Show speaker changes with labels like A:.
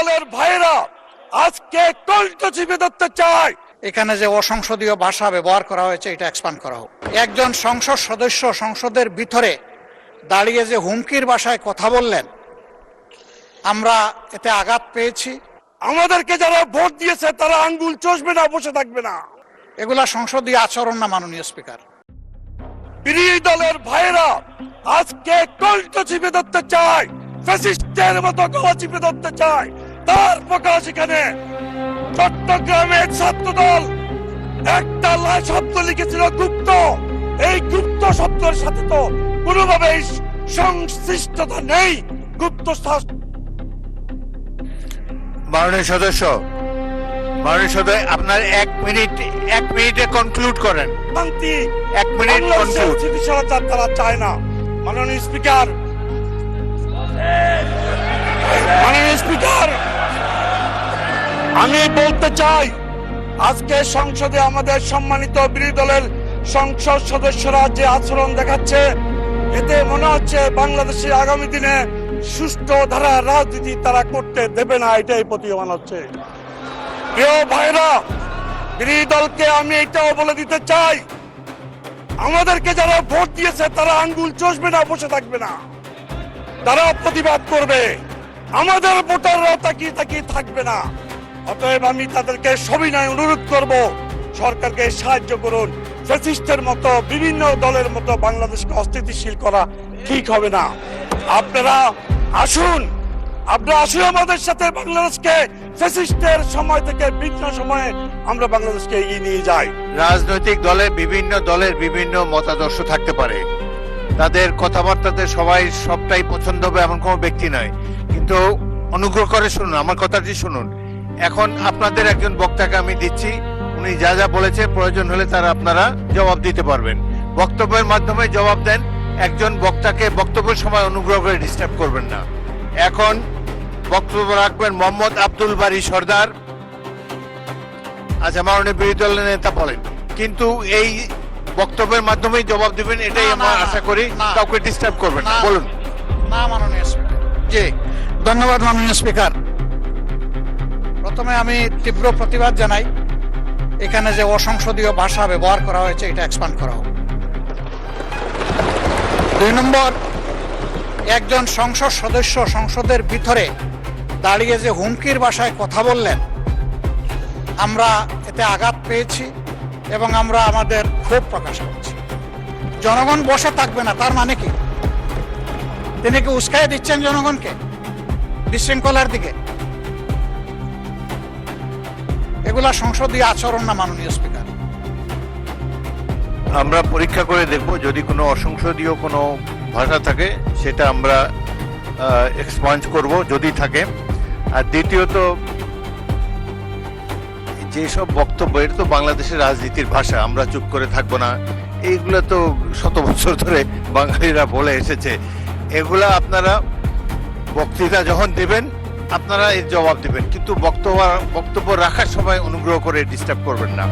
A: দলের ভাইরা আজকে কণ্ঠ চিপে ধরতে চায়।
B: এখানে যে অসংসদীয় ভাষা ব্যবহার করা হয়েছে এটা এক্সপান্ড করা হোক। একজন সংসদ সদস্য সংসদের ভিতরে দাঁড়িয়ে যে হুমকির ভাষায় কথা বললেন, আমরা এতে আঘাত পেয়েছি।
A: আমাদেরকে যারা ভোট দিয়েছে তারা আঙ্গুল চষবে না, বসে থাকবে না।
B: এগুলা সংসদীয় আচরণ না, মাননীয় স্পিকার।
A: বিরোধী দলের ভাইরা আজকে কণ্ঠ চিপে ধরতে চায়, ফ্যাসিস্টের মতো গলা চিপে ধরতে চায়। তার প্রকাশ এখানে চট্টগ্রামের ছাত্র দল একটা শব্দ লিখেছিল গুপ্ত। এই গুপ্ত শব্দের সাথে তো কোনোভাবেই সংশ্লিষ্টতা নেই। গুপ্ত
C: মাননীয় সদস্য, আপনার এক মিনিটে কনক্লুড করেন।
A: শান্তি
C: 1 মিনিট কনক্লুড।
A: স্থিতিশীলতা তারা চায় না। মাননীয় স্পিকার, আমি বলতে চাই, আজকে সংসদে আমাদের সম্মানিত বিরোধী দলের সংসদ সদস্যরা যে আচরণ দেখাচ্ছে, এতে মনে হচ্ছে বাংলাদেশের আগামী দিনে সুষ্ঠু ধারা রাজনীতি তারা করতে দেবে না, এটাই প্রতীয়মান হচ্ছে। প্রিয় ভাইরা, বিরোধী দলকে আমি এটাও বলে দিতে চাই, আমাদেরকে যারা ভোট দিয়েছে তারা আঙ্গুল চষবে না, বসে থাকবে না। তারা প্রতিবাদ করবে। আমাদের ভোটাররাও তাকিয়ে তাকিয়ে থাকবে না। অতএব আমি তাদেরকে সবিনয় অনুরোধ করব, সরকারকে সাহায্য করুন। ফ্যাসিস্টের মতো বিভিন্ন দলের মতো বাংলাদেশকে অস্থিতিশীল করা ঠিক হবে না। আপনারা আসুন আমাদের সাথে বাংলাদেশকে ফ্যাসিস্টের সময় থেকে ভিন্ন সময়ে আমরা বাংলাদেশকে এগিয়ে নিয়ে যাই।
C: রাজনৈতিক বিভিন্ন দলের বিভিন্ন মতাদর্শ থাকতে পারে, তাদের কথাবার্তাতে সবটাই পছন্দ হবে এমন কোনো ব্যক্তি নয়, কিন্তু অনুগ্রহ করে শুনুন, আমার কথাটি শুনুন। এখন আপনাদের একজন বক্তাকে আমি দিচ্ছি, উনি যা যা বলেছে প্রয়োজন হলে তারা আপনারা জবাব দিতে পারবেন। বক্তব্যের মাধ্যমে জবাব দেন। একজন বক্তাকে বক্তব্যের সময় অনুগ্রহ করে ডিস্টার্ব করবেন না। এখন বক্তব্য রাখবেন মোহাম্মদ আব্দুল বারী সরদার। আচ্ছা, মাননীয় বিরোধী দলের নেতা বলেন, কিন্তু এই বক্তব্যের মাধ্যমেই জবাব দিবেন, এটাই আমরা আশা করি। কাউকে ডিস্টার্ব করবেন না, বলুন।
B: না মাননীয় স্পিকার। জি, ধন্যবাদ মাননীয় স্পিকার। প্রথমে আমি তীব্র প্রতিবাদ জানাই, এখানে যে অসংসদীয় ভাষা ব্যবহার করা হয়েছে এটা এক্সপান্ড করা হোক। 2 নম্বর, একজন সংসদ সদস্য সংসদের ভিতরে দাঁড়িয়ে যে হুমকির ভাষায় কথা বললেন, আমরা এতে আঘাত পেয়েছি এবং আমরা আমাদের ক্ষোভ প্রকাশ করছি। জনগণ বসে থাকবে না তার মানে কি? তিনি কি উস্কাই দিচ্ছেন জনগণকে বিশৃঙ্খলার দিকে? এগুলা সংসদীয় আচরণ না, মাননীয় স্পিকার।
C: আমরা পরীক্ষা করে দেখব, যদি কোনো অসংসদীয় কোনো ভাষা থাকে সেটা আমরা এক্সপাঞ্জ করব যদি থাকে। আর দ্বিতীয়ত, যেসব বক্তব্য, এটা তো বাংলাদেশের রাজনীতির ভাষা, আমরা চুপ করে থাকবো না, এইগুলো তো শত বছর ধরে বাঙালিরা বলে এসেছে। এগুলা বক্তৃতা যখন দেবেন আপনারা এর জবাব দিবেন, কিন্তু বক্তব্য রাখার সময় অনুগ্রহ করে ডিস্টার্ব করবেন না।